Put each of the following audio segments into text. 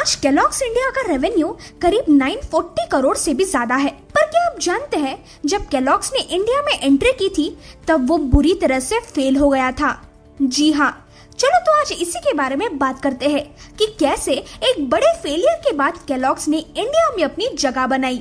आज Kellogg's India का revenue करीब 940 करोड़ से भी ज्यादा है। पर क्या आप जानते हैं, जब केलॉग्स ने इंडिया में एंट्री की थी तब वो बुरी तरह से फेल हो गया था। जी हाँ, चलो तो आज इसी के बारे में बात करते हैं कि कैसे एक बड़े फेलियर के बाद केलॉग्स ने इंडिया में अपनी जगह बनाई।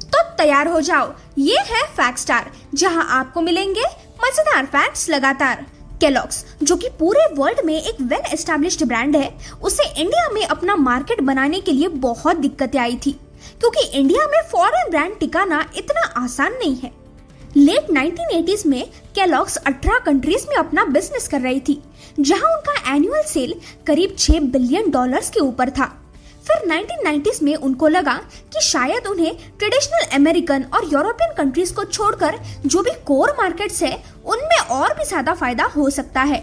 तो तैयार हो जाओ, ये है फैक्ट स्टार, जहां आपको मिलेंगे मजेदार फैक्ट्स लगातार। केलॉग्स, जो कि पूरे वर्ल्ड में एक वेल एस्टैब्लिश्ड ब्रांड है, उसे इंडिया में अपना मार्केट बनाने के लिए बहुत दिक्कतें आई थी, क्योंकि इंडिया में फॉरेन ब्रांड टिकाना इतना आसान नहीं है। लेट 1980s में केलॉग्स 18 कंट्रीज में अपना बिजनेस कर रही थी, जहां उनका एनुअल सेल करीब $6 बिलियन के ऊपर था। फिर 1990s में उनको लगा कि शायद उन्हें ट्रेडिशनल अमेरिकन और यूरोपियन कंट्रीज को छोड़कर जो भी कोर मार्केट्स है उनमें और भी ज्यादा फायदा हो सकता है।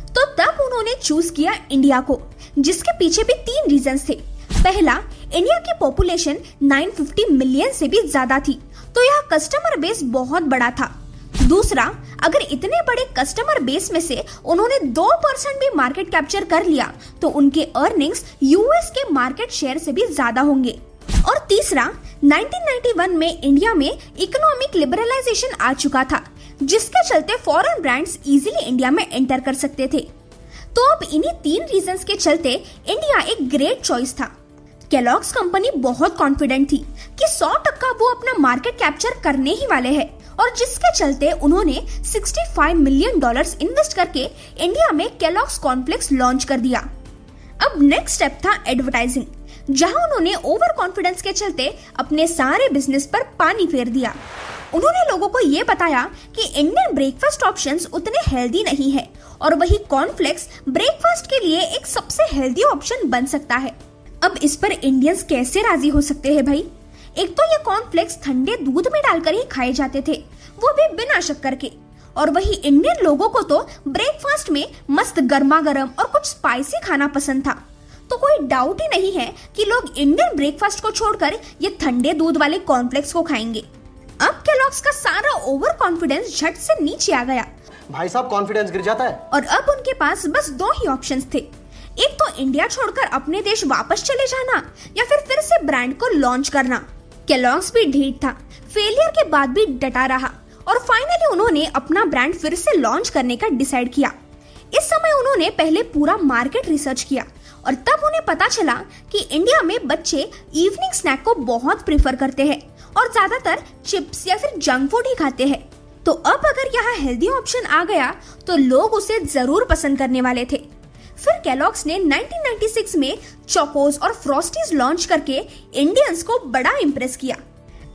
तो तब उन्होंने चूज किया इंडिया को, जिसके पीछे भी 3 रीजंस थे। पहला, इंडिया की पॉपुलेशन 950 मिलियन से भी ज्यादा थी, तो यह कस्टमर बेस बहुत बड़ा था। दूसरा, अगर इतने बड़े कस्टमर बेस में से उन्होंने 2% भी मार्केट कैप्चर कर लिया तो उनके अर्निंग्स यूएस के मार्केट शेयर से भी ज्यादा होंगे। और तीसरा, 1991 में इंडिया में इकोनॉमिक लिबरलाइजेशन आ चुका था, जिसके चलते फॉरेन ब्रांड्स इजीली इंडिया में एंटर कर सकते थे। तो अब इन्हीं 3 रीजंस के चलते इंडिया एक ग्रेट चॉइस था। केलॉग्स कंपनी बहुत कॉन्फिडेंट थी कि 100% वो अपना मार्केट कैप्चर करने ही वाले हैं, और जिसके चलते उन्होंने $65 मिलियन इन्वेस्ट करके इंडिया में केलॉग्स कॉर्नफ्लेक्स लॉन्च कर दिया। अब नेक्स्ट स्टेप था एडवर्टाइजिंग, जहां उन्होंने ओवर कॉन्फिडेंस के चलते अपने सारे बिजनेस पर पानी फेर दिया। उन्होंने लोगों को ये बताया कि इंडियन ब्रेकफास्ट ऑप्शंस उतने हेल्दी नहीं है, और वही कॉर्नफ्लेक्स ब्रेकफास्ट के लिए एक सबसे हेल्दी ऑप्शन बन सकता है। अब इस पर इंडियंस कैसे राजी हो सकते हैं भाई? एक तो ये कॉर्नफ्लेक्स ठंडे दूध में डालकर ही खाए जाते थे, वो भी बिना शक्कर के, और वही इंडियन लोगों को तो ब्रेकफास्ट में मस्त गर्मा गर्म और कुछ स्पाइसी खाना पसंद था। तो कोई डाउट ही नहीं है कि लोग इंडियन ब्रेकफास्ट को छोड़कर ये ठंडे दूध वाले कॉर्नफ्लेक्स को खाएंगे। अब केलॉग्स का सारा ओवर कॉन्फिडेंस झट से नीचे आ गया। भाई साहब, कॉन्फिडेंस गिर जाता है। और अब उनके पास बस 2 ही ऑप्शंस थे, एक तो इंडिया छोड़कर अपने देश वापस चले जाना, या फिर से ब्रांड को लॉन्च करना। केलॉग्स भी ढीठ था, फेलियर के बाद भी डटा रहा, और फाइनली उन्होंने अपना ब्रांड फिर से लॉन्च करने का डिसाइड किया। इस समय उन्होंने पहले पूरा मार्केट रिसर्च किया, और तब उन्हें पता चला कि इंडिया में बच्चे इवनिंग स्नैक को बहुत प्रेफर करते हैं और ज्यादातर चिप्स या फिर जंक फूड ही खाते हैं। तो अब अगर यहाँ हेल्दी ऑप्शन आ गया तो लोग उसे जरूर पसंद करने वाले थे। फिर केलॉग्स ने 1996 में चोकोस और फ्रॉस्टीज लॉन्च करके इंडियंस को बड़ा इम्प्रेस किया।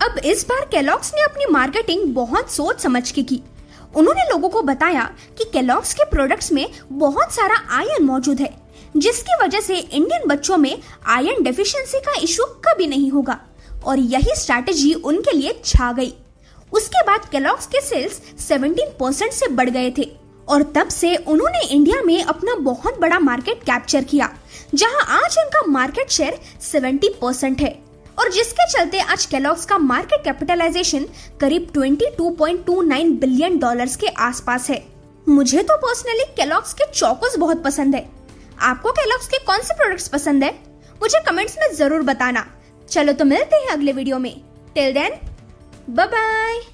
अब इस बार केलॉग्स ने अपनी मार्केटिंग बहुत सोच समझ के की। उन्होंने लोगों को बताया कि केलॉग्स के प्रोडक्ट्स में बहुत सारा आयरन मौजूद है, जिसकी वजह से इंडियन बच्चों में आयरन डेफिशिएंसी का इशू कभी नहीं होगा, और यही स्ट्रैटेजी उनके लिए छा गई। उसके बाद केलॉग्स के सेल्स 17% से बढ़ गए थे, और तब से उन्होंने इंडिया में अपना बहुत बड़ा मार्केट कैप्चर किया, जहां आज उनका मार्केट शेयर 70% है, और जिसके चलते आज केलॉग्स का मार्केट कैपिटलाइजेशन करीब $22.29 बिलियन के आसपास है। मुझे तो पर्सनली केलॉग्स के चोकोस बहुत पसंद है। आपको केलॉग्स के कौन से प्रोडक्ट्स पसंद है? मुझे कमेंट्स में जरूर बताना। चलो तो मिलते हैं अगले वीडियो में। Till then, bye bye.